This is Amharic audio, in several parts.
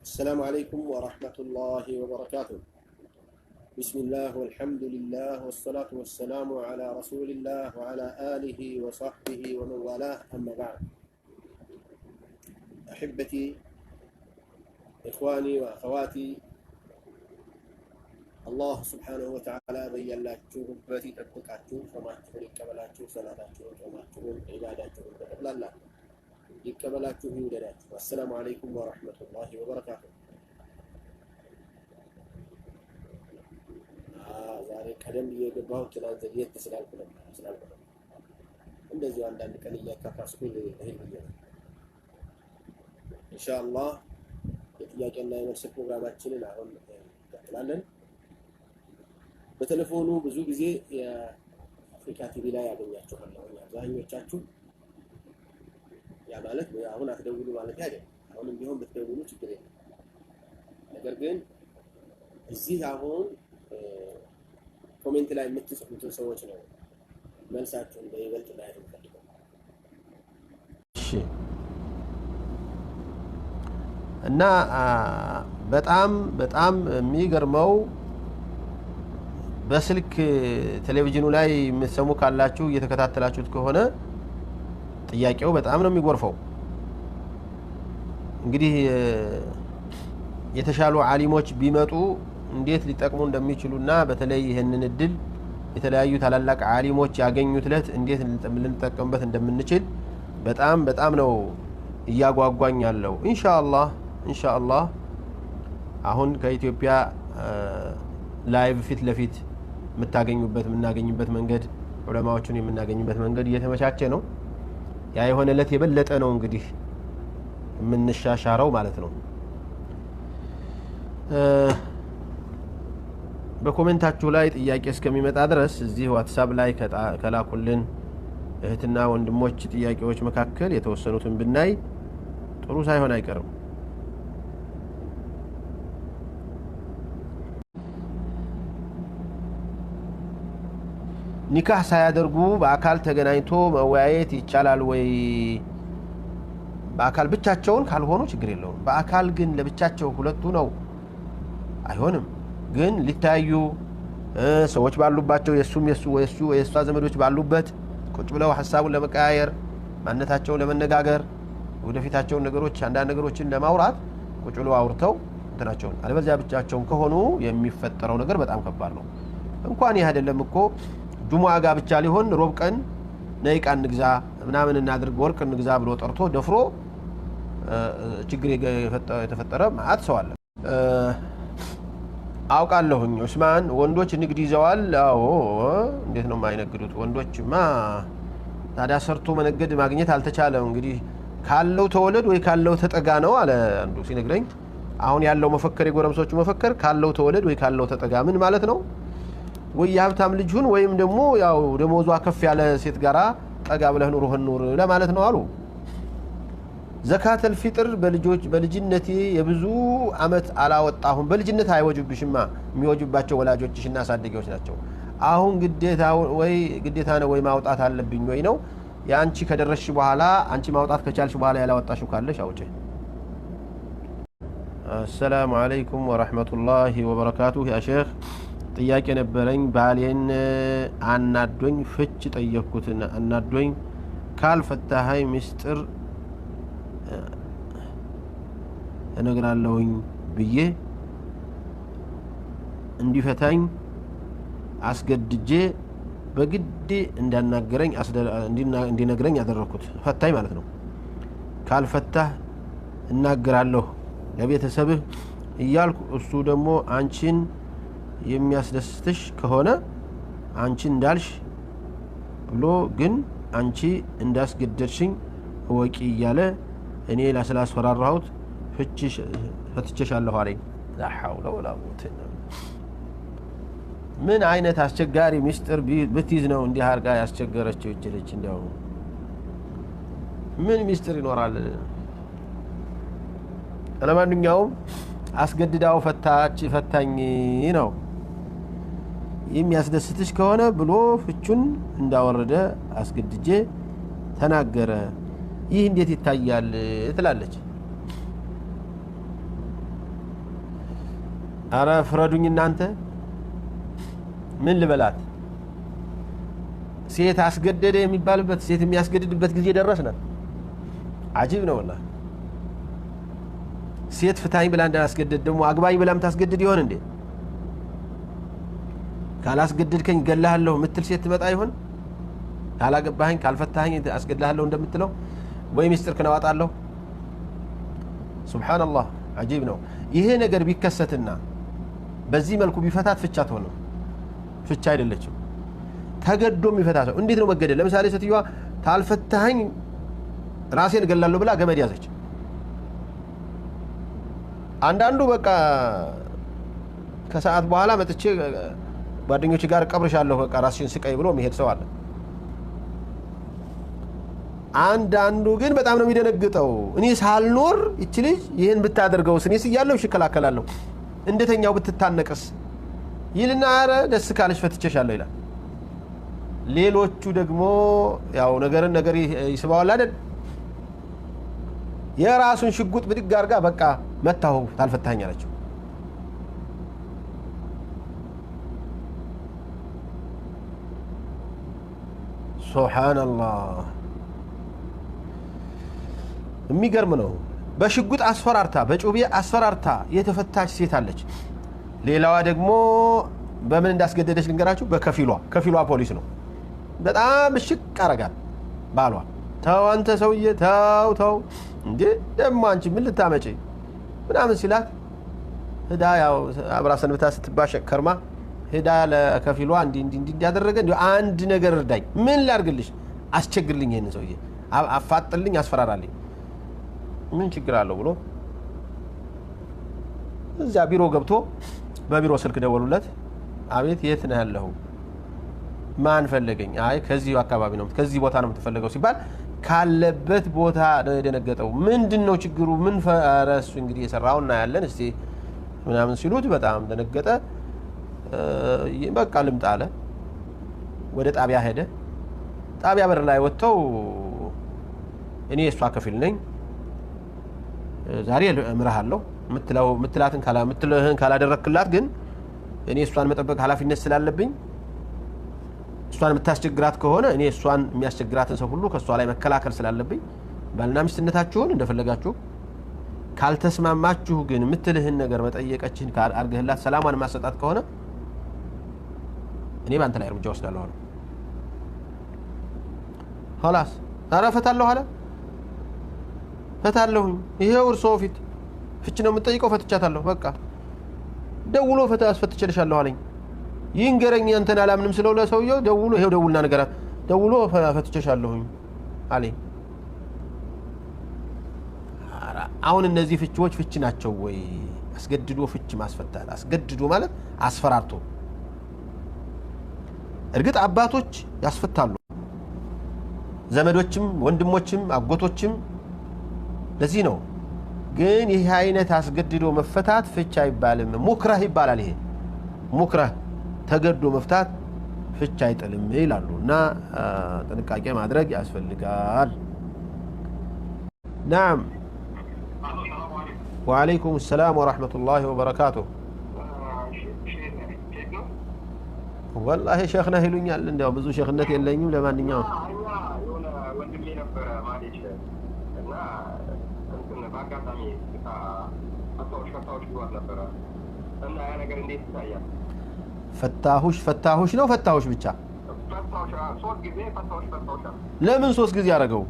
السلام عليكم ورحمة الله وبركاته. بسم الله والحمد لله والصلاة والسلام على رسول الله وعلى آله وصحبه ومن والاه، أما بعد. أحبتي إخواني وأخواتي، الله سبحانه وتعالى بين لكم بتي تتقاتوا فماتوا يقبلاችሁ ሰላታችሁን ጾማችሁን ዒባዳችሁን በጠቅላላ ይቀበላችሁ ይውደዳችሁ። አሰላሙ አለይኩም ወራህመቱላሂ ወበረካቱ። ዛሬ ቀደም እየገባሁት ትናንት ዘግየት ስላልኩ ነበር። እንደዚህ አንዳንድ ቀን እያካካስኩኝ እህል ብዬ ነው። ኢንሻአላህ የጥያቄና የመልስ ፕሮግራማችንን አሁን እንቀጥላለን። በቴሌፎኑ ብዙ ጊዜ የአፍሪካ ቲቪ ላይ ያገኛችኋለሁ አብዛኞቻችሁ። ያ ማለት አሁን አትደውሉ ማለት አይደለም። አሁንም ቢሆን ብትደውሉ ችግር የለም። ነገር ግን እዚህ አሁን ኮሜንት ላይ የምትጽፉትን ሰዎች ነው መልሳችሁን በይበልጥ ላይ ተፈልገው። እሺ። እና በጣም የሚገርመው በስልክ ቴሌቪዥኑ ላይ የምትሰሙ ካላችሁ እየተከታተላችሁት ከሆነ ጥያቄው በጣም ነው የሚጎርፈው። እንግዲህ የተሻሉ ዓሊሞች ቢመጡ እንዴት ሊጠቅሙ እንደሚችሉና በተለይ ይሄንን እድል የተለያዩ ታላላቅ ዓሊሞች ያገኙት ለት እንዴት ልንጠቀምበት እንደምንችል በጣም ነው እያጓጓኝ ያለው። ኢንሻአላህ አሁን ከኢትዮጵያ ላይቭ ፊት ለፊት የምናገኝበት መንገድ ዑለማዎችን የምናገኝበት መንገድ እየተመቻቸ ነው። ያ የሆነለት የበለጠ ነው እንግዲህ የምንሻሻረው ማለት ነው። በኮሜንታችሁ ላይ ጥያቄ እስከሚመጣ ድረስ እዚህ ዋትስአፕ ላይ ከላኩልን እህትና ወንድሞች ጥያቄዎች መካከል የተወሰኑትን ብናይ ጥሩ ሳይሆን አይቀርም። ኒካህ ሳያደርጉ በአካል ተገናኝቶ መወያየት ይቻላል ወይ? በአካል ብቻቸውን ካልሆኑ ችግር የለውም። በአካል ግን ለብቻቸው ሁለቱ ነው አይሆንም። ግን ሊታዩ ሰዎች ባሉባቸው የእሷ ዘመዶች ባሉበት ቁጭ ብለው ሀሳቡን ለመቀያየር ማንነታቸውን ለመነጋገር ወደፊታቸውን ነገሮች አንዳንድ ነገሮችን ለማውራት ቁጭ ብለው አውርተው እንትናቸውን አለበለዚያ ብቻቸውን ከሆኑ የሚፈጠረው ነገር በጣም ከባድ ነው። እንኳን ይህ አይደለም እኮ ጁሙዓ ጋር ብቻ ሊሆን ሮብ ቀን ነይ ዕቃ እንግዛ ምናምን እናድርግ ወርቅ እንግዛ ብሎ ጠርቶ ደፍሮ ችግር የተፈጠረ ማአት ሰው አለ። አውቃለሁኝ ዑስማን ወንዶች ንግድ ይዘዋል። አዎ እንዴት ነው የማይነግዱት? ወንዶችማ ታዲያ ሰርቶ መነገድ ማግኘት አልተቻለም። እንግዲህ ካለው ተወለድ ወይ ካለው ተጠጋ ነው አለ አንዱ ሲነግረኝ። አሁን ያለው መፈከር የጎረምሶቹ መፈከር ካለው ተወለድ ወይ ካለው ተጠጋ ምን ማለት ነው? ወይ የሀብታም ልጅ ሁን ወይም ደግሞ ያው ደሞዟ ከፍ ያለ ሴት ጋራ ጠጋ ብለህ ኑርህን ኑር ለማለት ነው አሉ። ዘካተል ፊጥር በልጅነቴ የብዙ አመት አላወጣሁም። በልጅነት አይወጁብሽማ፣ የሚወጁባቸው ወላጆችሽና አሳደጊዎች ናቸው። አሁን ግዴታ ነው ወይ ማውጣት አለብኝ ወይ ነው? ያንቺ ከደረስሽ በኋላ አንቺ ማውጣት ከቻልሽ በኋላ ያላወጣሽው ካለሽ አውጪ። አሰላሙ አለይኩም ወራህመቱላሂ ወበረካቱሁ። ያ ሼክ ጥያቄ ነበረኝ። ባሌን አናዶኝ ፍች ጠየቅኩት። አናዶኝ ካልፈታኸኝ ምስጢር እነግራለሁኝ ብዬ እንዲፈታኝ አስገድጄ በግድ እንዲነግረኝ ያደረኩት። ፈታኝ ማለት ነው። ካልፈታህ እናገራለሁ ለቤተሰብህ እያልኩ እሱ ደግሞ አንቺን የሚያስደስትሽ ከሆነ አንቺ እንዳልሽ ብሎ ግን አንቺ እንዳስገደድሽኝ ወቂ እያለ እኔ ላስፈራራሁት ፈትቼሻለሁ አለኝ። ላ ሐውለ ወላ ቁወተ ኢላ ቢላህ። ምን አይነት አስቸጋሪ ምስጢር ብትይዝ ነው እንዲህ አርጋ ያስቸገረችው እጅልች? እንደው ምን ምስጢር ይኖራል? ለማንኛውም አስገድዳው ፈታኝ ነው። የሚያስደስትሽ ከሆነ ብሎ ፍቹን እንዳወረደ አስገድጄ ተናገረ። ይህ እንዴት ይታያል ትላለች? ኧረ ፍረዱኝ እናንተ ምን ልበላት ሴት አስገደደ የሚባልበት ሴት የሚያስገድድበት ጊዜ ደረስና አጂብ ነው والله ሴት ፍታኝ ብላ እንዳስገደድ ደግሞ አግባኝ ብላም ታስገድድ ይሆን እንዴ ካላስገድድከኝ ገላሃለሁ ምትል ሴት ትመጣ ይሆን ካላገባኸኝ ካልፈታኸኝ አስገድልሃለሁ እንደምትለው ወይ ሚስጥርክን አዋጣለሁ ሱብሃንአላህ አጂብ ነው ይሄ ነገር ቢከሰትና በዚህ መልኩ ቢፈታት ፍቻት ሆነ ፍቻ አይደለችም ተገዶም ይፈታው እንዴት ነው መገደል ለምሳሌ ሴትየዋ ታልፈታኸኝ ራሴን ገላለሁ ብላ ገመድ ያዘች አንዳንዱ በቃ ከሰዓት በኋላ መጥቼ ጓደኞች ጋር ቀብርሻለሁ በቃ ራስሽን ስቀይ ብሎ መሄድ ሰው አለ አንዳንዱ ግን በጣም ነው የሚደነግጠው እኔ ሳልኖር እቺ ልጅ ይሄን ብታደርገው እኔ ሲያለው ይከላከላለሁ እንደተኛው ብትታነቅስ ይልና አረ ደስ ካለሽ ፈትቼሻለሁ ይላል ሌሎቹ ደግሞ ያው ነገር ይስባዋል አይደል የራሱን ሽጉጥ ብድግ አርጋ በቃ መታው ታልፈታኝ አለችው ሱብሃንአላህ የሚገርም ነው በሽጉጥ አስፈራርታ በጩቤ አስፈራርታ የተፈታች ሴት አለች ሌላዋ ደግሞ በምን እንዳስገደደች ልንገራችሁ በከፊሏ ፖሊስ ነው በጣም ሽቅ አረጋል ባሏ ተው አንተ ሰውዬ ተው እንዴ ደሞ አንቺ ምን ልታመጪ ምናምን ሲላት ሄዳ ያው አብራ ሰንብታ ስትባሸቅ ከርማ ሄዳ ለከፊሏ እንዲ ያደረገ እንዴ አንድ ነገር እርዳኝ ምን ላርግልሽ አስቸግርልኝ ይሄን ሰውዬ አፋጥልኝ አስፈራራልኝ ምን ችግር አለው ብሎ እዛ ቢሮ ገብቶ በቢሮ ስልክ ደወሉለት አቤት የት ነህ ያለኸው ማን ፈለገኝ አይ ከዚህ አካባቢ ነው ከዚህ ቦታ ነው የምትፈልገው ሲባል ካለበት ቦታ ደነገጠው ምንድነው ችግሩ ምን ፈረሱ እንግዲህ የሰራውና ያለን እስቲ ምናምን ሲሉት በጣም ደነገጠ በቃ ልምጣ አለ ወደ ጣቢያ ሄደ ጣቢያ በር ላይ ወጥተው እኔ እሷ ከፊል ነኝ ዛሬ እምራሃለሁ ምትላትን ካላደረክላት ግን እኔ እሷን መጠበቅ ኃላፊነት ስላለብኝ እሷን የምታስቸግራት ከሆነ እኔ እሷን የሚያስቸግራትን ሰው ሁሉ ከሷ ላይ መከላከል ስላለብኝ ባልና ሚስትነታችሁን እንደፈለጋችሁ ካልተስማማችሁ ግን ምትልህን ነገር መጠየቀችን አርገህላት ሰላማን ማሰጣት ከሆነ እኔ ባንተ ላይ እርምጃ ወስዳለሁ አለ خلاص አረፈታለሁ አለ ፈታለሁ ይሄው እርሶ ፊት ፍች ነው የምጠይቀው ፈትቻታለሁ በቃ ደውሎ አስፈትቼልሻለሁ አለኝ ይንገረኝ አንተን አላምንም ስለው ለሰውየው ደውሎ ይሄው ደውልና ነገራት ደውሎ ፈትቼሻለሁኝ አለኝ አሁን እነዚህ ፍቺዎች ፍቺ ናቸው ወይ አስገድዶ ፍቺ ማስፈታት አስገድዶ ማለት አስፈራርቶ እርግጥ አባቶች ያስፈታሉ ዘመዶችም ወንድሞችም አጎቶችም ለዚህ ነው ግን ይሄ አይነት አስገድዶ መፈታት ፍቺ አይባልም ሙክራህ ይባላል ይሄ ሙክራህ ተገዶ መፍታት ፍቺ አይጥልም ይላሉና ጥንቃቄ ማድረግ ያስፈልጋል نعم وعليكم السلام ورحمة الله وبركاته والله شيخنا هيلونيال እንደው ብዙ ሸኽነት የለኝም ለማንኛው ፈታሁሽ ነው ፈታሁሽ ብቻ ለምን ሶስት ጊዜ ያረጋው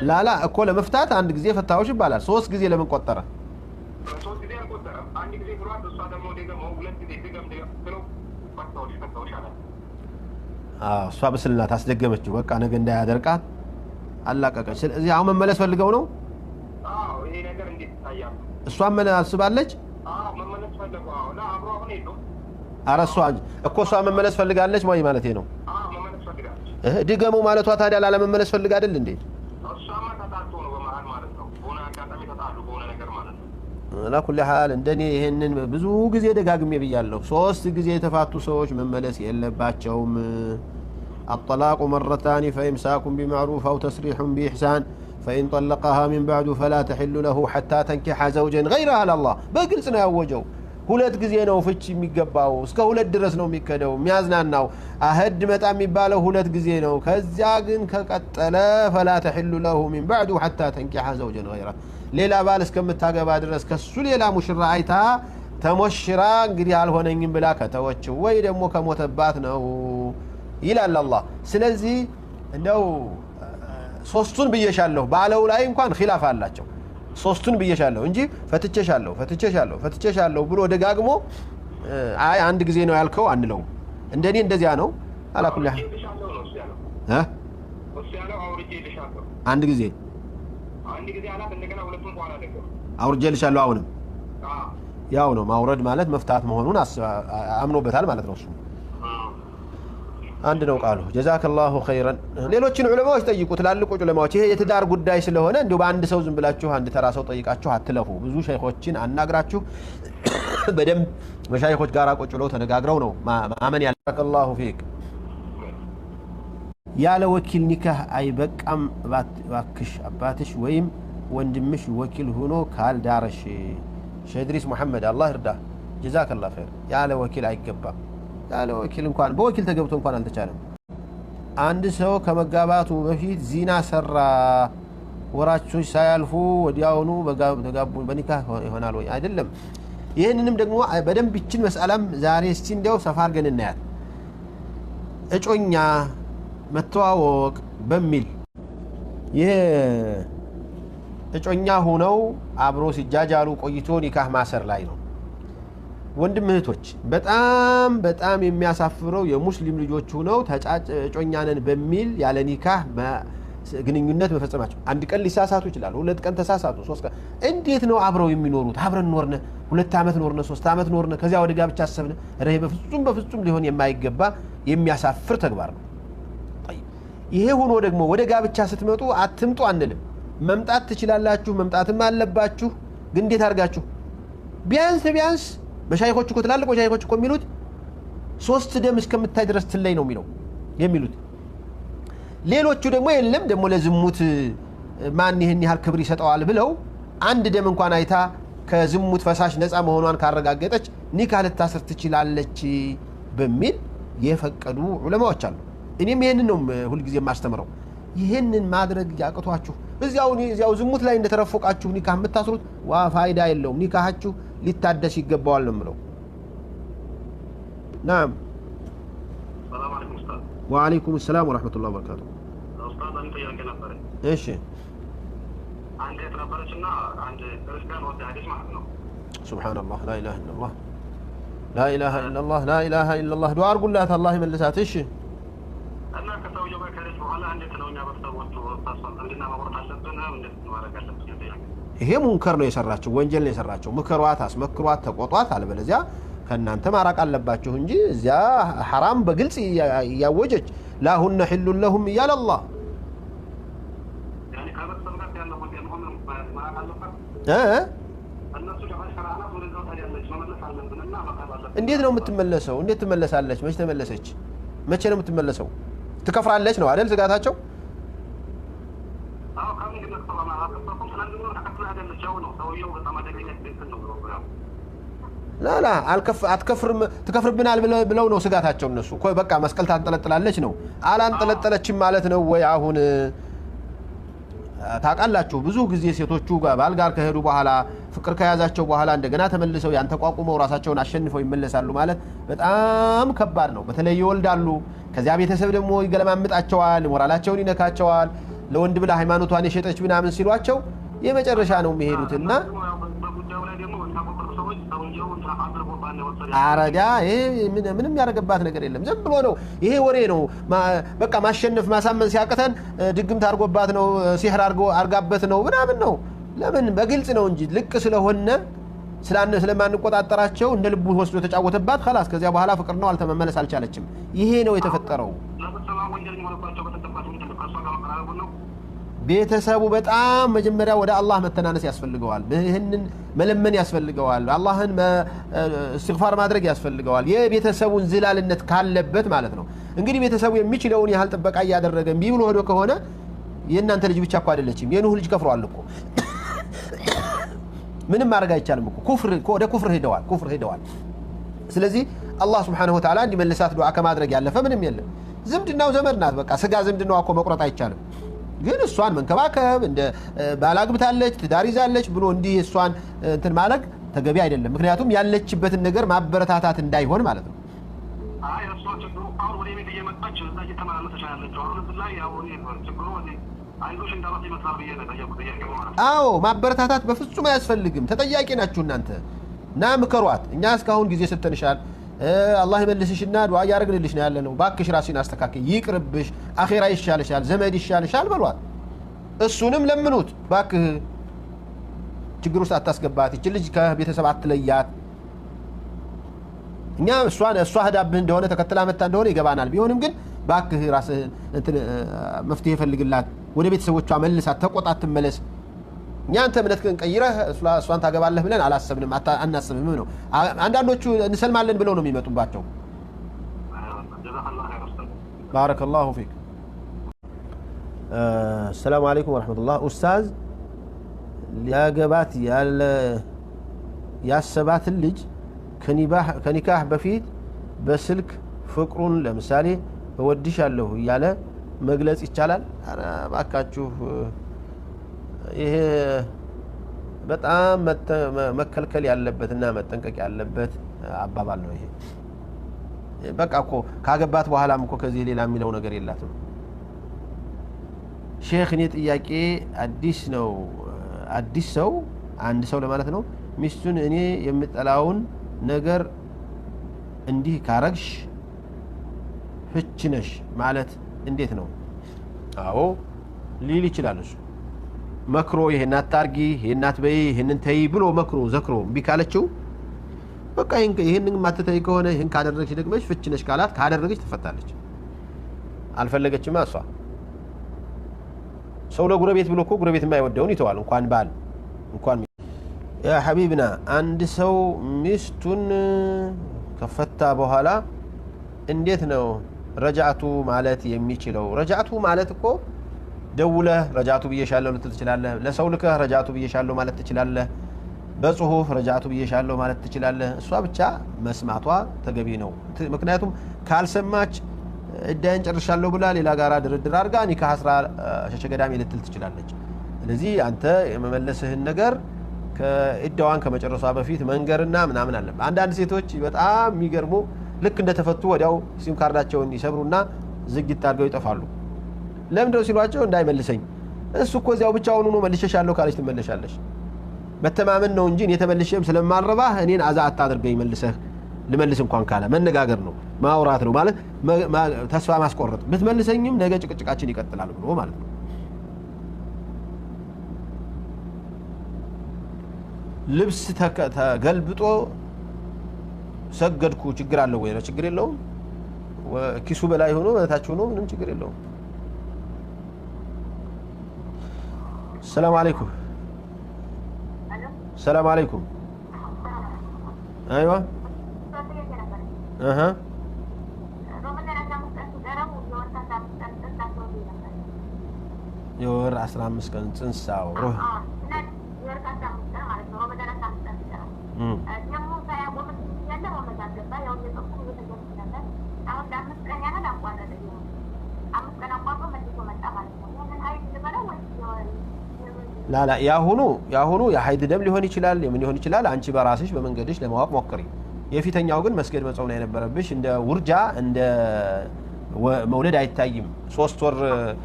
ላላ እኮ ለመፍታት አንድ ጊዜ ፈታሁሽ ይባላል ሶስት ጊዜ ለምን ቆጠረ ሶስት ጊዜ አልቆጠረ አንድ ጊዜ ብሏት እሷ ደግሞ ሁለት ጊዜ ብለው ፈታሁሽ አለ እሷ በስልናት አስደገመችው በቃ ነገ እንዳያደርቃት አላቀቀች ስለዚህ አሁን መመለስ ፈልገው ነው ይሄ ነገር እንዴት ታያል እሷ ምን አስባለች መመለስ ፈልገው አሁን አብሮ አሁን ሄዶ አረሷ እኮ እሷ መመለስ ፈልጋለች ማለት ነው መመለስ ፈልጋለች ድገሙ ማለቷ ታዲያ ላለመመለስ ፈልጋ አይደል እንዴ እሷማ ተጣጣ ነው በመሃል ማለት ነው ሆነ አጋጣሚ ተጣሉ በሆነ ነገር ማለት ነው ለኩል حال እንደኔ ይሄንን ብዙ ጊዜ ደጋግሜ ብያለሁ ሶስት ጊዜ የተፋቱ ሰዎች መመለስ የለባቸውም الطلاق مرتان فإمساك بمعروف أو تسريح بإحسان فإن طلقها من بعد فلا تحل له حتى تنكح زوجا غيرها الله بقلصنا ያወጀው ሁለት ጊዜ ነው ፍቺ የሚገባው እስከ ሁለት ድረስ ነው የሚከደው የሚያዝናናው አህድ መጣ የሚባለው ሁለት ጊዜ ነው ከዚያ ግን ከቀጠለ فلا تحل له من بعد حتى تنكح زوجا غيره ሌላ ባል እስከምታገባ ድረስ ከሱ ሌላ ሙሽራ አይታ ተሞሽራ እንግዲህ አልሆነኝም ብላ ከተወችው ወይ ደግሞ ከሞተባት ነው ይላል አላህ ስለዚህ እንደው ሶስቱን ብየሻለሁ ባለው ላይ እንኳን ኺላፍ አላቸው ሶስቱን ብየሻለሁ እንጂ ፈትቼሻለሁ ብሎ ደጋግሞ አይ አንድ ጊዜ ነው ያልከው አንለው እንደኔ እንደዚያ ነው አላኩልህ አንድ ጊዜ አላት እንደገና ሁለቱን በኋላ ደግሞ አውርጄልሻለሁ አሁንም ያው ነው ማውረድ ማለት መፍታት መሆኑን አምኖበታል ማለት ነው እሱ አንድ ነው ቃሉ ጀዛከላሁ ኸይረን ሌሎችን ዑለማዎች ጠይቁ ትላልቁ ዑለማዎች ይሄ የትዳር ጉዳይ ስለሆነ እንደው በአንድ ሰው ዝም ብላችሁ አንድ ተራ ሰው ጠይቃችሁ አትለፉ ብዙ ሸይኾችን አናግራችሁ በደንብ መሻይኾች ጋር ቁጭ ብለው ተነጋግረው ነው ማመን ያለከላሁ ፊክ ያለ ወኪል ኒካህ አይበቃም ባክሽ አባትሽ ወይም ወንድምሽ ወኪል ሆኖ ካልዳረሽ ሸድሪስ መሐመድ አላህ ይርዳ ጀዛከላሁ ኸይር ያለ ወኪል አይገባም ያለ ወኪል እንኳን በወኪል ተገብቶ እንኳን አልተቻለም አንድ ሰው ከመጋባቱ በፊት ዚና ሰራ ወራቾች ሳያልፉ ወዲያውኑ ተጋቡ በኒካህ ይሆናል ወይ አይደለም ይሄንንም ደግሞ በደንብ ይችን መስአላም ዛሬ እስቲ እንደው ሰፋ አድርገን እናያት እጮኛ መተዋወቅ በሚል ይሄ እጮኛ ሆነው አብሮ ሲጃጃሉ ቆይቶ ኒካህ ማሰር ላይ ነው ወንድም እህቶች በጣም የሚያሳፍረው የሙስሊም ልጆች ሆነው እጮኛ ነን በሚል ያለ ኒካህ ግንኙነት መፈጸማቸው አንድ ቀን ሊሳሳቱ ይችላሉ ሁለት ቀን ተሳሳቱ ሶስት ቀን እንዴት ነው አብረው የሚኖሩት አብረን ኖርነ 2 አመት ኖርነ 3 አመት ኖርነ ከዚያ ወደ ጋብቻ አሰብነ ረህ በፍጹም ሊሆን የማይገባ የሚያሳፍር ተግባር ነው ይሄ ሆኖ ደግሞ ወደ ጋብቻ ስትመጡ አትምጡ አንልም መምጣት ትችላላችሁ መምጣትም አለባችሁ ግን እንዴት አርጋችሁ ቢያንስ በሻይኾች እኮ ትላልቅ በሻይኾች እኮ የሚሉት 3 ደም እስከምታይ ድረስ ትለይ ነው የሚሉት ሌሎቹ ደግሞ የለም ደግሞ ለዝሙት ማን ይሄን ያህል ክብር ይሰጣዋል ብለው አንድ ደም እንኳን አይታ ከዝሙት ፈሳሽ ነፃ መሆኗን ካረጋገጠች ኒካህ ልታስር ትችላለች በሚል የፈቀዱ ዑለማዎች አሉ እኔም ይሄንን ነው ሁሉ ጊዜ ማስተምረው ይሄንን ማድረግ ያቀቷችሁ እዚያው ዝሙት ላይ እንደተረፈቃችሁ ኒካህ የምታስሩት ፋይዳ የለውም ኒካሃችሁ ሊታደስ ይገባዋል ነው የምለው نعم السلام عليكم استاذ وعليكم السلام ورحمه الله وبركاته استاذ انت يا كنبر ايش عندي تنبرتنا عند رسالة ودي حديث معنا سبحان الله لا اله الا الله لا اله الا الله لا اله الا الله دعاء ارجو الله الله يملسات ايش انا كسوجو بكرش ولا عندي تنوኛ በስተወጡ ታስፋል እንድና ማወራት አለብን እንዴት ማድረግ አለብን ይሄ ሙንከር ነው የሰራቸው ወንጀል ነው የሰራቸው ምክሯት አስመክሯት ተቆጧት አለበለዚያ ከናንተ ማራቅ አለባችሁ እንጂ እዚያ حرام በግልጽ ያወጀች ላሁነ حل لهم يا الله يعني كانت سمعت ያለው ወንጀል ሆነ ማራቅ አለበት እነሱ ደግሞ ሸራናት ወደ ዘውታ ያለች መመለስ አለብንና ማቃል አለብን እንዴት ነው የምትመለሰው እንዴት ትመለሳለች መቼ ተመለሰች መቼ ነው የምትመለሰው ትከፍራለች ነው አይደል ስጋታቸው አዎ ካምን ግን ተባማ አጥተው ስለዚህ ተከፍለ አይደለች ያው ነው ሰውየው በጣም አደገኛ እንትን ነው لا አትከፍርም ትከፍርብናል ብለው ነው ስጋታቸው እነሱ ቆይ በቃ መስቀል ታንጠለጥላለች ነው አላንጠለጠለችም ማለት ነው ወይ አሁን ታቃላችሁ ብዙ ጊዜ ሴቶቹ ባል ጋር ከሄዱ በኋላ ፍቅር ከያዛቸው በኋላ እንደገና ተመልሰው ያን ተቋቁመው ራሳቸውን አሸንፈው ይመለሳሉ ማለት በጣም ከባድ ነው በተለይ ይወልዳሉ ከዚያ ቤተሰብ ደግሞ ይገለማምጣቸዋል ሞራላቸውን ይነካቸዋል ለወንድ ብላ ሃይማኖቷን የሸጠች ምናምን ሲሏቸው የመጨረሻ ነው የሚሄዱትና አረዳ ምንም ያረጋባት ነገር የለም ዝም ብሎ ነው ይሄ ወሬ ነው በቃ ማሸነፍ ማሳመን ሲያቀተን ድግም ታርጎባት ነው ሲህር አርጋበት ነው ምናምን ነው ለምን በግልጽ ነው እንጂ ልቅ ስለሆነ ስለማንቆጣጠራቸው እንደ ልቡ ወስዶ ተጫወተባት خلاص ከዚያ በኋላ ፍቅር ነው አልተመመለስ አልቻለችም ይሄ ነው የተፈጠረው ቤተሰቡ በጣም መጀመሪያ ወደ አላህ መተናነስ ያስፈልገዋል ይሄንን መለመን ያስፈልገዋል አላህን استغفار ማድረግ ያስፈልገዋል የቤተሰቡን ዝላልነት ካለበት ማለት ነው እንግዲህ ቤተሰቡ የሚችለውን ያህል ጥበቃ ያደረገ ቢብሎ ሆዶ ከሆነ የእናንተ ልጅ ብቻ እኮ አይደለችም የኑህ ልጅ ከፍሯል እኮ ምንም ማድረግ አይቻልም እኮ ወደ ኩፍር ሄደዋል ስለዚህ አላህ Subhanahu Wa Ta'ala እንዲመልሳት ዱዓ ከማድረግ ያለፈ ምንም የለም ዝምድናው ዘመድ ናት በቃ ስጋ ዝምድናው እኮ መቁረጥ አይቻልም ግን እሷን መንከባከብ እንደ ባላግብታለች ትዳር ይዛለች ብሎ እንዲህ እሷን እንትን ማለግ ተገቢ አይደለም ምክንያቱም ያለችበትን ነገር ማበረታታት እንዳይሆን ማለት ነው አይ እሷ ችግሩ አሁን ወደ ቤት እየመጣች እዛ እየተመላለሰች ያለችው አሁን ላይ ያው ችግሩ አይዞሽ እንዳላት ይመስላል ብዬ ነው ጠየቁ ማለት አዎ ማበረታታት በፍጹም አያስፈልግም ተጠያቂ ናችሁ እናንተ ና ምከሯት እኛ እስካሁን ጊዜ ሰጥተንሻል አላህ ይመልስሽና ዱዓ ያርግልልሽ ነው ያለነው ባክሽ ራስሽን አስተካክይ ይቅርብሽ አኺራ ይሻልሻል ዘመድ ይሻልሻል በሏት እሱንም ለምኑት ባክህ ችግር ውስጥ አታስገባት እቺ ልጅ ከቤተሰብ አትለያት እኛ እሷ ህዳብህ እንደሆነ ተከትላ መጣ እንደሆነ ይገባናል ቢሆንም ግን ባክህ ራስህ መፍትሄ ፈልግላት ወደ ቤተሰቦቿ መልሳት ተቆጣት ትመለስ እኛ አንተ እምነትህን ቀይረህ እሷን ታገባለህ ብለን አላሰብንም አናስብም ነው አንዳንዶቹ እንሰልማለን ብለው ነው የሚመጡባቸው ባረከላሁ ፊክ السلام عليكم ورحمة الله أستاذ ሊያገባት ያሰባት ልጅ ከኒካህ በፊት በስልክ ፍቅሩን ለምሳሌ እወድሻለሁ እያለ መግለጽ ይቻላል አረ ባካችሁ ይሄ በጣም መከልከል ያለበትና መጠንቀቅ ያለበት አባባል ነው ይሄ በቃ እኮ ካገባት በኋላም እኮ ከዚህ ሌላ የሚለው ነገር የላትም ሼክ እኔ ጥያቄ አዲስ ሰው አንድ ሰው ለማለት ነው ሚስቱን እኔ የምጠላውን ነገር እንዲህ ካረግሽ ፍች ነሽ ማለት እንዴት ነው አዎ ሊል ይችላል እሱ መክሮ ይሄን አታርጊ ይሄን አትበይ ይሄንን ተይ ብሎ መክሮ ዘክሮ ቢካለችው በቃ ይሄንን ማተተይ ከሆነ ይሄን ካደረግሽ ደግመሽ ፍች ነሽ ካላት ካደረገች ትፈታለች አልፈለገችማ እሷ ሰው ለጉረቤት ብሎ እኮ ጉረቤት የማይወደውን ይተዋል እንኳን ባል እንኳን ያ ሐቢብና አንድ ሰው ሚስቱን ከፈታ በኋላ እንዴት ነው ረጃቱ ማለት የሚችለው ረጃቱ ማለት እኮ ደውለህ ረጃቱ ብዬሻለሁ ልትል ትችላለህ ለሰው ልከህ ረጃቱ ብዬሻለሁ ማለት ትችላለህ በጽሁፍ ረጃቱ ብዬሻለሁ ማለት ትችላለህ እሷ ብቻ መስማቷ ተገቢ ነው ምክንያቱም ካልሰማች እዳይን ጨርሻለሁ ብላ ሌላ ጋራ ድርድር አድርጋ ኒካህ አስራ ሸሸገዳሚ ልትል ትችላለች ስለዚህ አንተ የመመለስህን ነገር ከእዳዋን ከመጨረሷ በፊት መንገርና ምናምን አለ አንዳንድ ሴቶች በጣም የሚገርሙ ልክ እንደተፈቱ ወዲያው ሲም ካርዳቸውን ይሰብሩና ዝግት አድርገው ይጠፋሉ ለምንድነው ሲሏቸው እንዳይመልሰኝ እሱ እኮ እዚያው ብቻውን ሆኖ መልሸሻለሁ ካለች ትመለሻለሽ መተማመን ነው እንጂ እኔ ተመልሼም ስለማልረባህ እኔን አዛ አታድርገኝ መልሰህ ልመልስ እንኳን ካለ መነጋገር ነው ማውራት ነው ማለት ተስፋ ማስቆረጥ ብትመልሰኝም ነገ ጭቅጭቃችን ይቀጥላል ብሎ ማለት ነው ልብስ ተገልብጦ ሰገድኩ ችግር አለው ወይ ችግር የለውም ኪሱ በላይ ሆኖ በታች ሆኖ ምንም ችግር የለውም السلام عليكم السلام عليكم ايوه اها يور 15 ቀን ጽንሳው روح لا لا ያሁኑ የሐይድ ደም ሊሆን ይችላል የምን ሊሆን ይችላል አንቺ በራስሽ በመንገድሽ ለማወቅ ሞክሪ የፊተኛው ግን መስገድ መጾም ላይ ነበረብሽ እንደ ውርጃ እንደ መውለድ አይታይም 3 ወር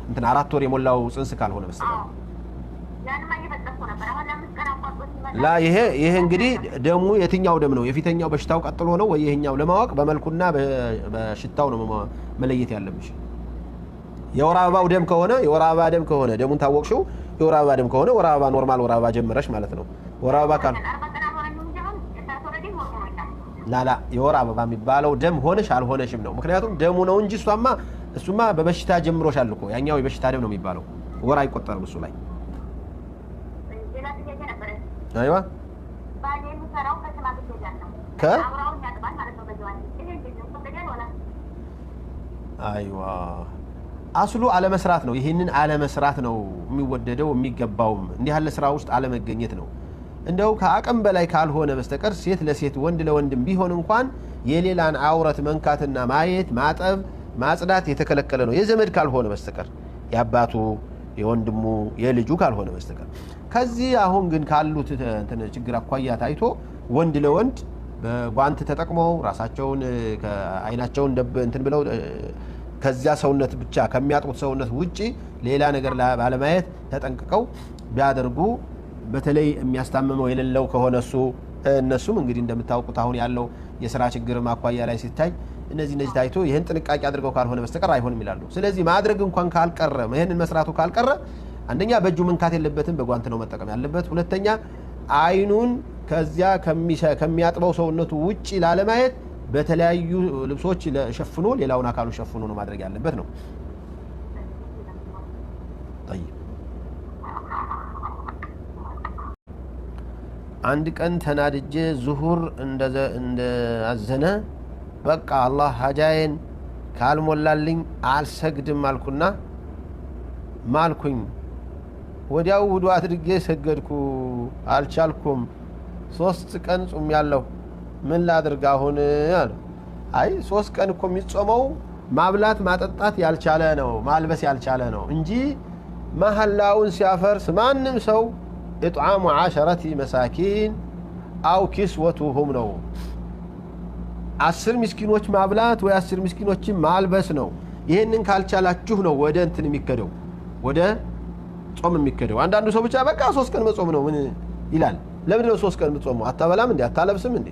እንትን 4 ወር የሞላው ጽንስ ካልሆነ በስተቀር ላ ይሄ እንግዲህ ደሙ የትኛው ደም ነው የፊተኛው በሽታው ቀጥሎ ነው ወይ ይሄኛው ለማወቅ በመልኩና በሽታው ነው መለየት ያለብሽ የወር አበባው ደም ከሆነ ደሙን ታወቅሽው የወር አበባ ደም ከሆነ ወር አበባ ኖርማል ወር አበባ ጀመረሽ ማለት ነው ወር አበባ ካል ላላ የወር አበባ የሚባለው ደም ሆነሽ አልሆነሽም ነው ምክንያቱም ደሙ ነው እንጂ እሱማ በበሽታ ጀምሮሻል እኮ ያኛው የበሽታ ደም ነው የሚባለው ወር አይቆጠርም እሱ ላይ አይዋ አይዋ አስሉ አለመስራት ነው ይሄንን አለመስራት ነው የሚወደደው የሚገባውም እንዲህ ያለ ስራ ውስጥ አለመገኘት ነው እንደው ከአቅም በላይ ካልሆነ በስተቀር ሴት ለሴት ወንድ ለወንድም ቢሆን እንኳን የሌላን አውረት መንካትና ማየት ማጠብ ማጽዳት የተከለከለ ነው የዘመድ ካልሆነ በስተቀር ያባቱ የወንድሙ የልጁ ካልሆነ በስተቀር ከዚህ አሁን ግን ካሉት ችግር አኳያ ታይቶ ወንድ ለወንድ በጓንት ተጠቅመው ራሳቸውን ከአይናቸውን እንትን ብለው ከዚያ ሰውነት ብቻ ከሚያጥቁት ሰውነት ውጪ ሌላ ነገር ባለማየት ተጠንቅቀው ቢያደርጉ በተለይ የሚያስታምመው የሌለው ከሆነ እነሱም እንግዲህ እንደምታውቁት አሁን ያለው የሥራ ችግር ማኳያ ላይ ሲታይ እነዚህ ታይቶ ይሄን ጥንቃቄ አድርገው ካልሆነ በስተቀር አይሆንም ይላሉ ስለዚህ ማድረግ እንኳን ካልቀረ ይሄንን መስራቱ ካልቀረ አንደኛ በእጁ መንካት የለበትም በጓንት ነው መጠቀም ያለበት ሁለተኛ አይኑን ከዚያ ከሚያጥበው ሰውነቱ ውጪ ላለማየት በተለያዩ ልብሶች ለሸፍኖ ሌላውን አካሉ ሸፍኖ ነው ማድረግ ያለበት ነው طيب አንድ ቀን ተናድጄ ዙሁር እንደአዘነ በቃ አላህ ሀጃዬን ካልሞላልኝ አልሰግድም አልኩና ማልኩኝ ወዲያው ውዱ አድርጌ ሰገድኩ አልቻልኩም 3 ቀን ጾም ያለው ምን ላድርግ አሁን አለ አይ 3 ቀን እኮ የሚጾመው ማብላት ማጠጣት ያልቻለ ነው ማልበስ ያልቻለ ነው እንጂ መሐላውን ሲያፈርስ ማንም ሰው اطعام 10 مساكين او كسوتهم ነው 10 ምስኪኖች ማብላት ወይ 10 ምስኪኖችን ማልበስ ነው ይሄንን ካልቻላችሁ ነው ወደ እንትን የሚከደው ወደ ጾም የሚከደው አንዳንዱ ሰው ብቻ በቃ 3 ቀን መጾም ነው ምን ይላል ለምን ነው 3 ቀን መጾም አታበላም እንዴ አታለብስም እንዴ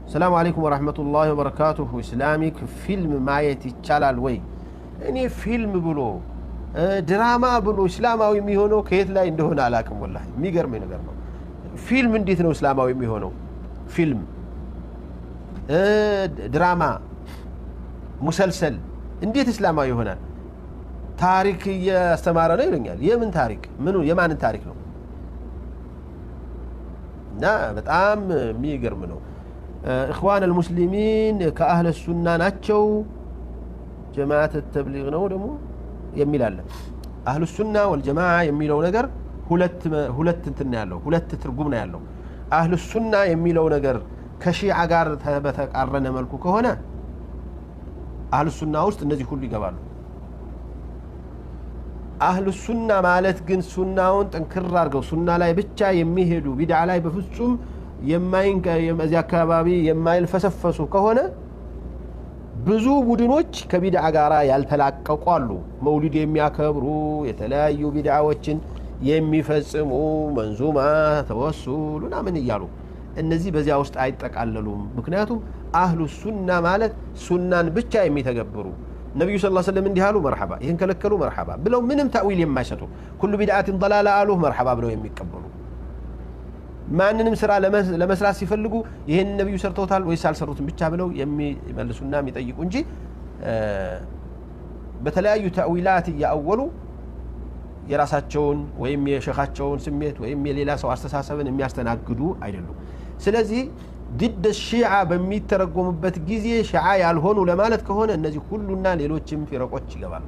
السلام عليكم ورحمة الله وبركاته اسلامك فيلم ማየት ይቻላል ወይ እኔ ፊልም ብሎ ድራማ ብሎ እስላማዊ የሚሆነው ከየት ላይ እንደሆነ አላቅም والله የሚገርም ነገር ነው ፊልም እንዴት ነው እስላማዊ የሚሆነው ፊልም ድራማ ሙሰልሰል እንዴት እስላማዊ ይሆናል ታሪክ ያስተማረ ነው ይለኛል የምን ታሪክ ምኑ የማን ታሪክ ነው እና በጣም የሚገርም ነው اخوان المسلمين كاهل السنه ናቸው جماعه التبليغ ነው ደግሞ የሚል አለ አህሉ ሱና ወልጀማዓ የሚለው ነገር ሁለት እንትን ያለው ሁለት ትርጉም ነው ያለው አህሉ ሱና የሚለው ነገር ከሺዓ ጋር በተቃረነ መልኩ ከሆነ አህሉ ሱና ውስጥ እነዚህ ሁሉ ይገባሉ አህሉ ሱና ማለት ግን ሱናውን ጠንክር አድርገው ሱና ላይ ብቻ የሚሄዱ ቢድዓ ላይ በፍጹም የማይንከ አካባቢ የማይልፈሰፈሱ ከሆነ ብዙ ቡድኖች ከቢድዓ ጋራ ያልተላቀቁ አሉ መውሊድ የሚያከብሩ የተለያዩ ቢድዓዎችን የሚፈጽሙ መንዙማ ተወሱሉና ምን ይያሉ እነዚህ በዚያ ውስጥ አይጠቃለሉም ምክንያቱም አህሉ ሱና ማለት ሱናን ብቻ የሚተገብሩ ነብዩ ሰለላሁ ዐለይሂ ወሰለም እንዲያሉ መርሐባ ይሄን ከለከሉ መርሐባ ብለው ምንም ታዊል የማይሰጡ ኩሉ ቢድዓትን ضلاላ አሉ መርሐባ ብለው የሚቀበሉ ማንንም ስራ ለመስራት ሲፈልጉ ይሄን ነብዩ ሰርተውታል ወይስ አልሰሩትም ብቻ ብለው የሚመልሱና የሚጠይቁ እንጂ በተለያዩ ተአዊላት ያአወሉ የራሳቸውን ወይም የሸኻቸውን ስሜት ወይም የሌላ ሰው አስተሳሰብን የሚያስተናግዱ አይደሉም ስለዚህ ضد الشيعة በሚተረጎሙበት ጊዜ ሺዓ ያልሆኑ ለማለት ከሆነ እነዚህ ሁሉና ሌሎችም ፍረቆች ይገባሉ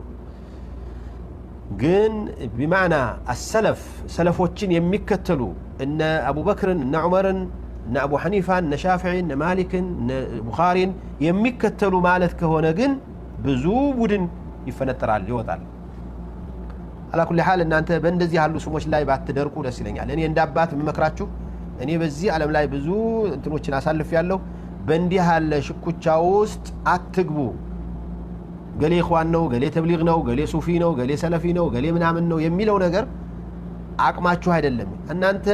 ግን بمعنى السلف سلفዎችን የሚከተሉ እነ አቡበክርን እነ ዑመርን እነ አቡ ሐኒፋን እነ ሻፊዒን እነ ማሊክን እነ ቡኻሪን የሚከተሉ ማለት ከሆነ ግን ብዙ ቡድን ይፈነጠራል ይወጣል على كل حال እናንተ በእንደዚህ ያሉ ስሞች ላይ ባትደርቁ ደስ ይለኛል እኔ እንዳባት መመክራችሁ እኔ በዚህ ዓለም ላይ ብዙ እንትኖችን አሳልፍ ያለው በእንዲህ ያለ ሽኩቻ ውስጥ አትግቡ ገሌ ኢኽዋን ነው ገሌ ተብሊግ ነው ገሌ ሱፊ ነው ገሌ ሰለፊ ነው ገሌ ምናምን ነው የሚለው ነገር አቅማችሁ አይደለም እናንተ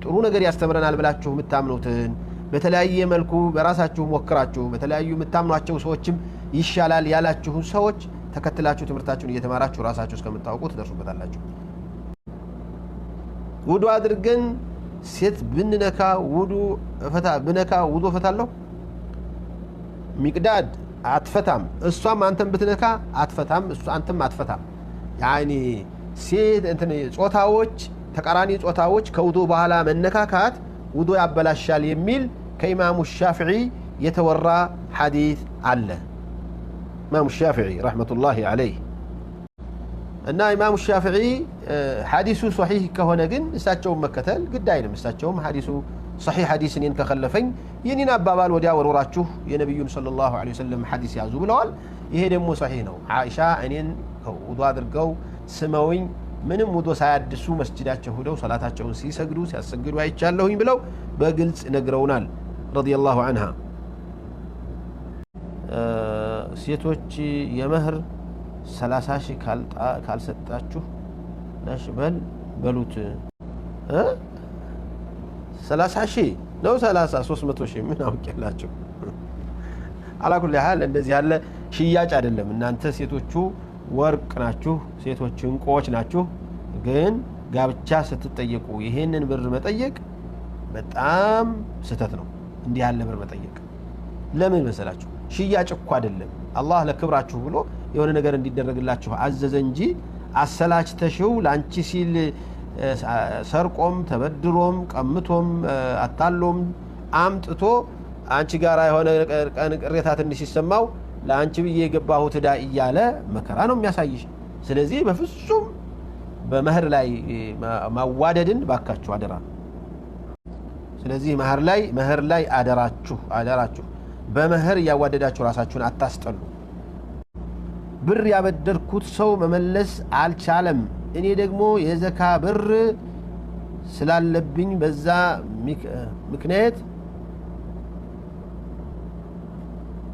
ጥሩ ነገር ያስተምረናል ብላችሁ የምታምኑትን በተለያየ መልኩ በራሳችሁ ሞክራችሁ በተለያዩ የምታምኗቸው ሰዎችም ይሻላል ያላችሁ ሰዎች ተከትላችሁ ትምህርታችሁን እየተማራችሁ ራሳችሁ እስከምታውቁ ትደርሱበታላችሁ ውዱ አድርገን ሴት ብንነካ ውዱ ፈታለሁ ሚቅዳድ አትፈታም እሷም አንተም ብትነካ አትፈታም እሷ አንተም አትፈታም يعني ሴት እንትን ጾታዎች ተቃራኒ ጾታዎች ከውዱ በኋላ መነካካት ውዱ ያበላሻል የሚል ከኢማሙ ሻፊዒ የተወራ ሐዲስ አለ ኢማሙ ሻፊዒ ረሕመቱላሂ ዐለይህ እና ኢማሙ ሻፊዒ ሐዲሱ ሶሒህ ከሆነ ግን እሳቸውን መከተል ግድ አይልም። እሳቸውም ሐዲሱ ሶሒህ ሐዲስ እኔን ከኸለፈኝ የኔን አባባል ወዲያ ወርወራችሁ የነቢዩን ሰለላሁ ዐለይሂ ወሰለም ሐዲስ ያዙ ብለዋል። ይሄ ደግሞ ሶሒህ ነው። ዓኢሻ እኔን ውዱእ አድርገው ስመውኝ ምንም ውዱእ ሳያድሱ መስጂዳቸው ሄደው ሰላታቸውን ሲሰግዱ ሲያሰግዱ አይቻለሁኝ ብለው በግልጽ ነግረውናል ረዲየላሁ ዐንሃ። ሴቶች የመህር 30 ሺህ ካልሰጣችሁ ነሽ በሉት 30 ሺህ ነው 300 ሺህ ምን አውቄላችሁ። አላኩል ያህል እንደዚህ ያለ ሽያጭ አይደለም። እናንተ ሴቶቹ ወርቅ ናችሁ፣ ሴቶች እንቁዎች ናችሁ። ግን ጋብቻ ስትጠየቁ ይሄንን ብር መጠየቅ በጣም ስህተት ነው። እንዲህ ያለ ብር መጠየቅ ለምን መሰላችሁ? ሽያጭ እኮ አይደለም። አላህ ለክብራችሁ ብሎ የሆነ ነገር እንዲደረግላችሁ አዘዘ እንጂ አሰላችተሽው ላንቺ ሲል ሰርቆም ተበድሮም ቀምቶም አታሎም አምጥቶ አንቺ ጋር የሆነ ቅሬታ ትንሽ ሲሰማው ለአንቺ ብዬ የገባሁት ዕዳ እያለ መከራ ነው የሚያሳይሽ። ስለዚህ በፍጹም በመህር ላይ ማዋደድን ባካችሁ አደራ። ስለዚህ መህር ላይ አደራችሁ በመህር ያዋደዳችሁ ራሳችሁን አታስጠሉ። ብር ያበደርኩት ሰው መመለስ አልቻለም፣ እኔ ደግሞ የዘካ ብር ስላለብኝ በዛ ምክንያት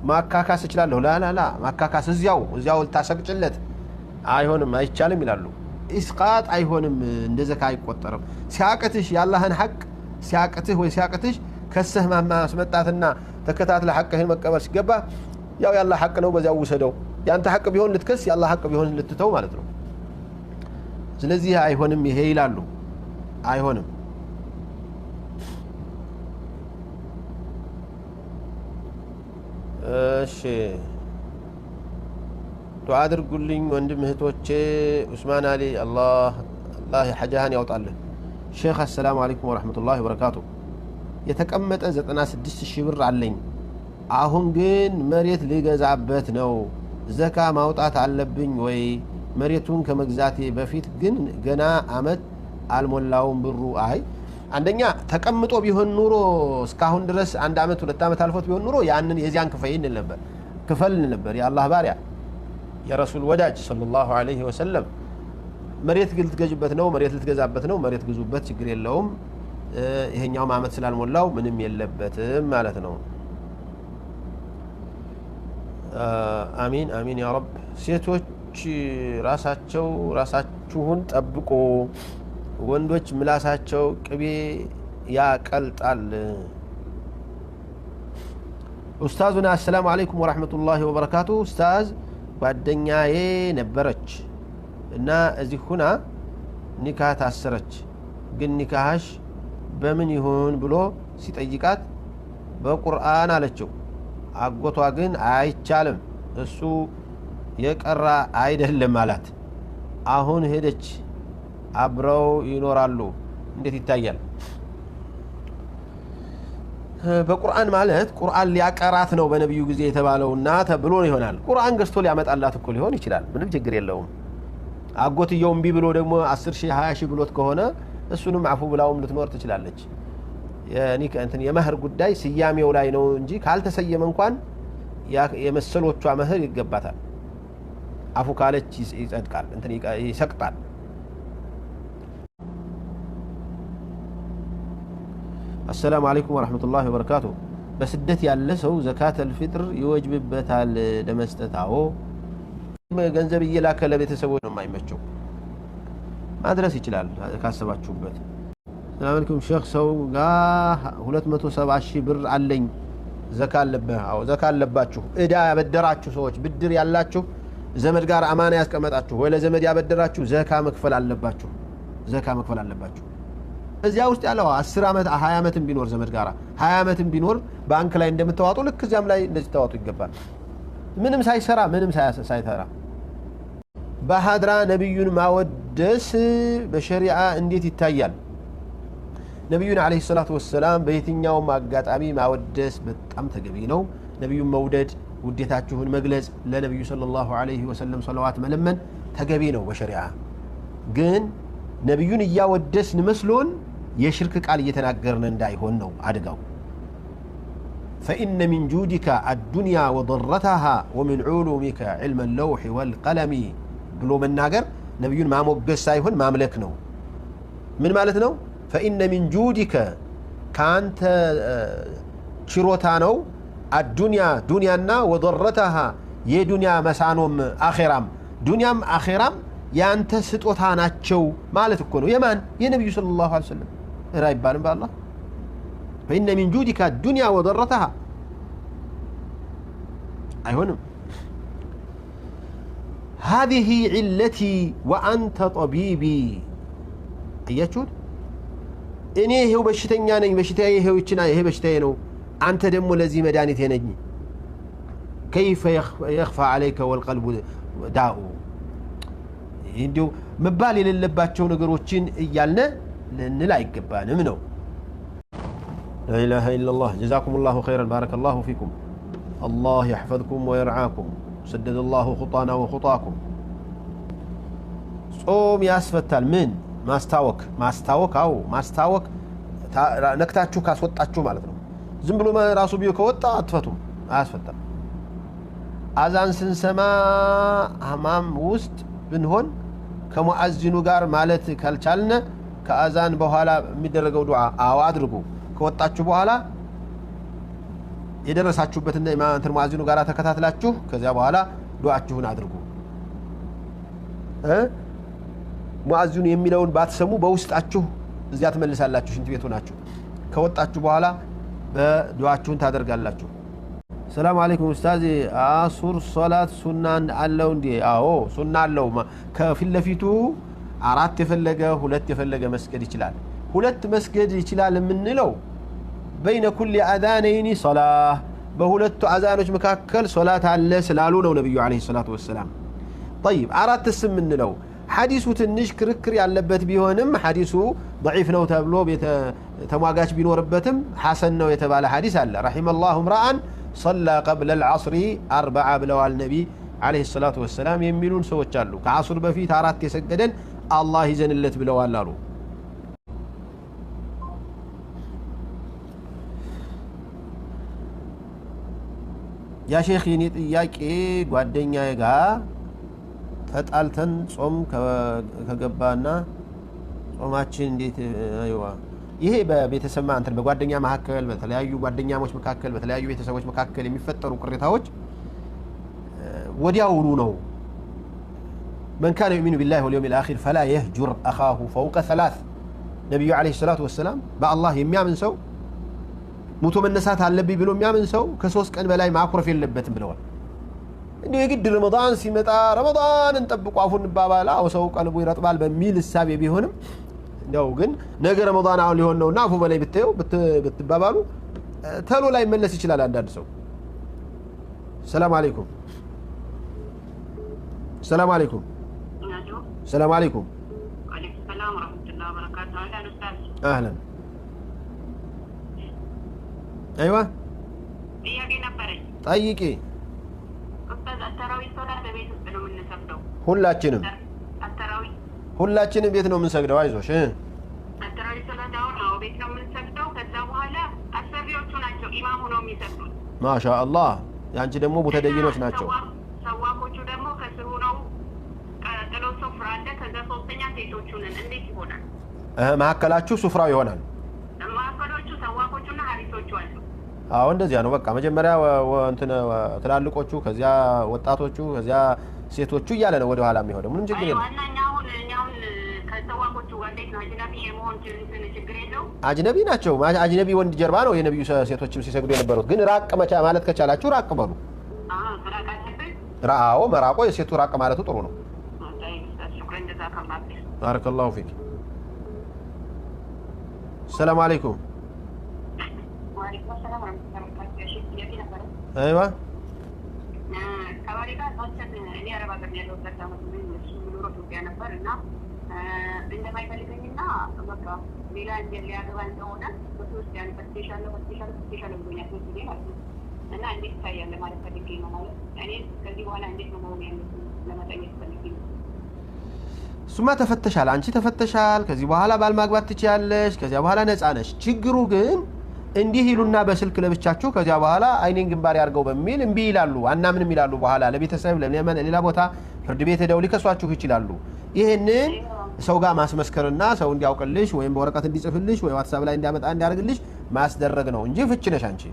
ማካካስ እችላለሁ። ላ ማካካስ እዚያው ልታሰቅጭለት አይሆንም፣ አይቻልም ይላሉ። ኢስቃጥ አይሆንም፣ እንደ ዘካ አይቆጠርም። ሲያቅትሽ የአላህን ሐቅ ሲያቅትሽ ከሰህ ማስመጣትና ተከታትለ ሐቅህን መቀበል ሲገባ ያው የአላህ ሐቅ ነው በዚያው ውሰደው። ያንተ ሐቅ ቢሆን ልትከስ የአላህ ሐቅ ቢሆን ልትተው ማለት ነው። ስለዚህ አይሆንም ይሄ ይላሉ። አይሆንም። እሺ ዱዓ አድርጉልኝ ወንድም እህቶቼ። ዑስማን አሊ አላህ ሐጃህን ያውጣልህ። ሼኽ አሰላሙ አለይኩም ወረሕመቱላሂ ወበረካቱ። የተቀመጠ 96 ሺህ ብር አለኝ። አሁን ግን መሬት ልገዛበት ነው። ዘካ ማውጣት አለብኝ ወይ? መሬቱን ከመግዛቴ በፊት ግን ገና አመት አልሞላውም ብሩ። አይ አንደኛ ተቀምጦ ቢሆን ኑሮ እስካሁን ድረስ 1 አመት 2 አመት አልፎት ቢሆን ኑሮ ያንን የዚያን ክፈል ነበር። የአላህ ባሪያ የረሱል ወዳጅ ሰለላሁ ዐለይሂ ወሰለም መሬት ልትገዥበት ነው፣ መሬት ልትገዛበት ነው፣ መሬት ግዙበት፣ ችግር የለውም። ይሄኛውም አመት ስላልሞላው ምንም የለበትም ማለት ነው። አሚን አሚን ያ ረብ። ሴቶች ራሳችሁን ጠብቁ፣ ወንዶች ምላሳቸው ቅቤ ያቀልጣል። ኡስታዙና አሰላሙ አለይኩም ወራህመቱላሂ ወበረካቱ። ኡስታዝ ጓደኛዬ ነበረች እና እዚህ ሁና ኒካህ ታሰረች። ግን ኒካህሽ በምን ይሁን ብሎ ሲጠይቃት በቁርአን አለችው። አጎቷ ግን አይቻልም እሱ የቀራ አይደለም አላት። አሁን ሄደች፣ አብረው ይኖራሉ። እንዴት ይታያል? በቁርአን ማለት ቁርአን ሊያቀራት ነው በነብዩ ጊዜ የተባለውና ተብሎ ይሆናል። ቁርአን ገዝቶ ሊያመጣላት እኮ ሊሆን ይችላል። ምንም ችግር የለውም። አጎትየው እምቢ ብሎ ደግሞ 10 ሺህ 20 ሺህ ብሎት ከሆነ እሱንም አፉ ብላውም ልትኖር ትችላለች። የመህር ጉዳይ ስያሜው ላይ ነው እንጂ ካልተሰየመ እንኳን የመሰሎቿ መህር ይገባታል። አፉ ካለች ይጸድቃል፣ ይሰቅጣል። አሰላሙ አለይኩም ወራህመቱላሂ ወበረካቱ። በስደት ያለ ሰው ዘካተል ፊጥር ይወጅብበታል ለመስጠት? አዎ፣ ገንዘብ እየላከ ለቤተሰቦች ነው የማይመቸው፣ ማድረስ ይችላል ካሰባችሁበት። ሰላም አለይኩም ሼኽ፣ ሰው ጋር 270 ሺህ ብር አለኝ፣ ዘካ አለብህ? አዎ ዘካ አለባችሁ። እዳ ያበደራችሁ ሰዎች፣ ብድር ያላችሁ፣ ዘመድ ጋር አማና ያስቀመጣችሁ ወይ ለዘመድ ያበደራችሁ ዘካ መክፈል አለባችሁ። ዘካ መክፈል አለባችሁ። እዚያ ውስጥ ያለው 10 አመት 20 አመትም ቢኖር ዘመድ ጋር 20 አመትም ቢኖር ባንክ ላይ እንደምታዋጡ ልክ እዚያም ላይ እንደዚህ ታዋጡ ይገባል። ምንም ሳይሰራ ምንም ሳይተራ በሐድራ ነብዩን ማወደስ በሸሪዓ እንዴት ይታያል? ነብዩን አለይሂ ሰላቱ ወሰላም በየትኛውም አጋጣሚ ማወደስ በጣም ተገቢ ነው። ነብዩን መውደድ ውዴታችሁን መግለጽ ለነብዩ ሰለላሁ ዐለይሂ ወሰለም ሰለዋት መለመን ተገቢ ነው በሸሪዓ ግን ነብዩን እያወደስን መስሎን የሽርክ ቃል እየተናገርን እንዳይሆን ነው አድጋው فإن من جودك الدنيا وضرتها ومن علومك علم اللوح والقلم ብሎ መናገር ነብዩን ማሞገስ ሳይሆን ማምለክ ነው ምን ማለት ነው فإن من جودك ካንተ ችሮታ ነው الدنيا دنيانا وضرتها የዱንያ መሳኖም አኺራም ዱንያም አኺራም ያንተ ስጦታ ናቸው ማለት እኮ ነው የማን የነብዩ ሰለላሁ ዐለይሂ ወሰለም ራይባልም በአላህ فإن من جودك الدنيا وضرتها أيهونم هذه علتي وأنت طبيبي أياتشون إني هو بشتين يعني بشتاي هو يتشنا هي بشتاي نو أنت دم الذي مداني تنجني كيف يخفى عليك والقلب داء يندو مبالي للباتشو نقروتشين يالنا لا يقبان منو لا إله إلا الله جزاكم الله خيرا بارك الله فيكم الله يحفظكم ويرعاكم سدد الله خطانا وخطاكم صوم ياسفتال من ማስታወክ አው ማስታወክ ነክታችሁ ካስወጣችሁ ማለት ነው ዝም ብሎ ራሱ ቢዮ ከወጣ አትፈቱም አያስፈታም አዛን ስንሰማ አማም ውስጥ ብንሆን ከሙአዚኑ ጋር ማለት ካልቻልነ ከአዛን በኋላ የሚደረገው ዱዓ አው አድርጉ ከወጣችሁ በኋላ የደረሳችሁበትና እንትን ሙአዚኑ ጋር ተከታትላችሁ ከዚያ በኋላ ዱዓችሁን አድርጉ ሙአዚኑ የሚለውን ባትሰሙ በውስጣችሁ እዚያ ተመልሳላችሁ ሽንት ቤት ሆናችሁ ከወጣችሁ በኋላ በዱዓችሁን ታደርጋላችሁ ሰላም አለይኩም ኡስታዝ አሱር ሶላት ሱናን አለው እንዴ አዎ ሱና አለው ከፊት ለፊቱ አራት የፈለገ ሁለት የፈለገ መስገድ ይችላል ሁለት መስገድ ይችላል የምንለው بين كل اذانين صلاه በሁለቱ አዛኖች መካከል ሶላት አለ ስላሉ ነው ነብዩ አለይሂ ሰላቱ ወሰለም طيب አራት ስም እንለው ሐዲሱ ትንሽ ክርክር ያለበት ቢሆንም ሐዲሱ ضعيف ነው ተብሎ ተሟጋች ቢኖርበትም ሐሰን ነው የተባለ ሐዲስ አለ رحم الله امرا صلى قبل العصر 4 ብለዋል ነብይ አለይሂ ሰላቱ ወሰለም የሚሉን ሰዎች አሉ ከአሱር በፊት አራት የሰገደን አላህ ይዘንለት ብለዋል አሉ ያ ሼኽ የኔ ጥያቄ ጓደኛዬ ጋር ተጣልተን ጾም ከገባና ጾማችን እንዴት አይዋ ይሄ በቤተሰብ አንተን በጓደኛ መካከል በተለያዩ ጓደኛሞች መካከል በተለያዩ ቤተሰቦች መካከል የሚፈጠሩ ቅሬታዎች ወዲያውኑ ነው من كان يؤمن بالله واليوم الآخر فلا يهجر أخاه فوق 3 ነብዩ አለይሂ ሰላቱ ወሰለም በአላህ የሚያምን ሰው ሙቶ መነሳት አለብኝ ብሎ የሚያምን ሰው ከ3 ቀን በላይ ማኩረፍ የለበትም ብለዋል እንዴ ግድ ረመዳን ሲመጣ ረመዳን እንጠብቁ አፉን ባባላ አው ሰው ቀልቡ ይረጥባል በሚል ሐሳብ ቢሆንም ነው ግን ነገ ረመዳን አሁን ሊሆን ነውና አፉ በላይ ብትባባሉ ተሎ ላይ መለስ ይችላል አንዳንድ ሰው ሰላም አለይኩም ሰላም አለይኩም ሰላም አለይኩም ወአለይኩም ሰላም ወራህመቱላሂ ወበረካቱሁ አህለን ኡስታዝ አህለን ايوه ጥያቄ ነበረኝ ጠይቂ ኡስታዝ አተራዊ ሶላት በቤት ውስጥ ነው የምንሰግደው ሁላችንም ሁላችንም ቤት ነው የምንሰግደው አይዞሽ አተራዊ ሶላት አሁን ቤት ነው የምንሰግደው ከዛ በኋላ አሰሪዎቹ ናቸው ኢማሙ ነው የሚሰግዱት ማሻአላህ ያንቺ ደግሞ ሙተደይኖች ናቸው ሰዋቆቹ ደግሞ ከስሩ ነው ቀጥሎ ሱፍራ አለ ከዛ ሶስተኛ ሴቶቹ ነን እንዴት ይሆናል ማከላችሁ ሱፍራው ይሆናል ማከሎቹ ሰዋቆቹና ሐሪሶቹ አሉ አዎ እንደዚያ ነው በቃ መጀመሪያ እንትን ትላልቆቹ ከዚያ ወጣቶቹ ከዚያ ሴቶቹ እያለ ነው ወደ ኋላ የሚሆነው ምንም ችግር የለም አሁን ከሰዋቆቹ ወንዴት ነው አጅነቢ የመሆን ችግር የለው አጅነቢ ናቸው አጅነቢ ወንድ ጀርባ ነው የነብዩ ሴቶችም ሲሰግዱ የነበሩት ግን ራቅ ማለት ከቻላችሁ ራቅ በሉ ራአው መራቆ የሴቱ ራቅ ማለቱ ጥሩ ነው ባረከላሁ ፊክ ሰላም አለይኩም ወአለይኩም ሰላም ወራህመቱላሂ ወበረካቱሁ ايوه ከባሪ ጋር ታውቀን እኔ አረብ ሀገር ያለው ተጣጣሙ እሱ ኑሮ ኢትዮጵያ ነበርና እንደማይፈልገኝና በቃ ሌላ እንደ ሊያገባ እንደሆነ በሶስት ያን ፈትሻለሁ ብሎኛል ነው እና እንዴት ታያለ ማለት ፈልጌ ነው ማለት እኔ ከዚህ በኋላ እንዴት ነው መሆን ያለብኝ ለመጠየቅ ፈልጌ ነው። እሱማ ተፈተሻል፣ አንቺ ተፈተሻል። ከዚህ በኋላ ባል ማግባት ትችያለሽ። ከዚያ በኋላ ነፃ ነሽ። ችግሩ ግን እንዲህ ይሉና በስልክ ለብቻችሁ ከዚያ በኋላ አይኔን ግንባር ያርገው በሚል እምቢ ይላሉ። አናምንም ይላሉ። በኋላ ለቤተሰብ ለሌላ ቦታ ፍርድ ቤት ሄደው ሊከሷችሁ ይችላሉ። ይሄንን ሰው ጋር ማስመስከርና ሰው እንዲያውቅልሽ ወይም በወረቀት እንዲጽፍልሽ ወይ ዋትስአፕ ላይ እንዲያመጣ እንዲያርግልሽ ማስደረግ ነው እንጂ ፍቺ ነሽ አንቺ።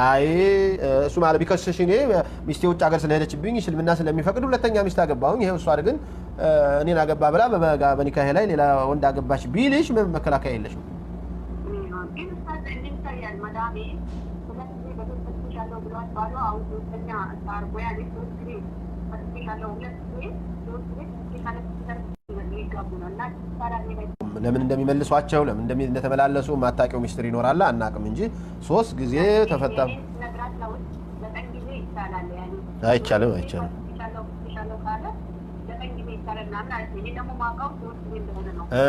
አይ እሱ ማለት ቢከስሽ እኔ ሚስቴ ውጭ ሀገር ስለሄደችብኝ እስልምና ስለሚፈቅድ ሁለተኛ ሚስት አገባሁኝ ይሄው እሷ ግን እኔን አገባ ብላ በኒካህ ላይ ሌላ ወንድ አገባሽ ቢልሽ መከላከያ የለሽም። ለምን እንደሚመልሷቸው ለምን እንደተመላለሱ ማታቂው ሚስጥር ይኖራል አናቅም እንጂ 3 ጊዜ ተፈታ አይቻልም።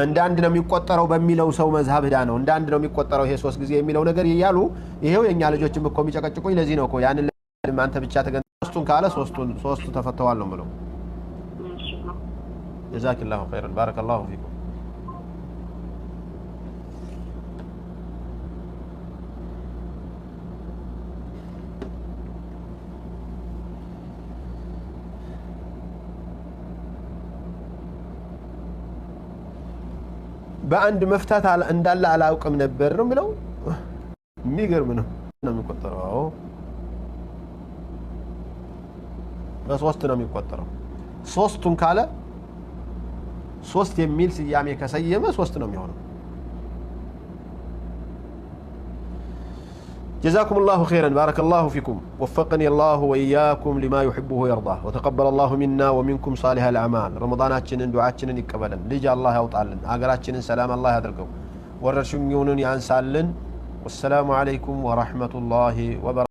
እንደ አንድ ነው የሚቆጠረው በሚለው ሰው መዝሀብ ዳ ነው እንደ አንድ ነው የሚቆጠረው ይሄ 3 ጊዜ የሚለው ነገር ይያሉ ይሄው የኛ ልጆችም እኮ የሚጨቀጭቁኝ ለዚህ ነው እኮ ያንን አንተ ብቻ ተገን 3ቱን ካለ 3 ተፈተዋል ነው የምለው። ጀዛከላሁ ኸይረን ባረከላሁ ፊኩም። በአንድ መፍታት እንዳለ አላውቅም ነበር ነው የሚለው። የሚገርም ነው የሚቆጠረው በ3 ነው የሚቆጠረው። 3ቱን ካለ 3 የሚል ስያሜ ከሰየመ 3 ነው የሚሆነው። جزاكم الله خيرا بارك الله فيكم وفقني الله وإياكم لما يحبه ويرضاه وتقبل الله منا ومنكم صالح الأعمال رمضاناتنا دعاتنا يقبلن لجا الله يوطالن አገራችንን ሰላም አላህ ያድርገው ወረርሽኙን ያንሳልን والسلام عليكم ورحمة الله وبركاته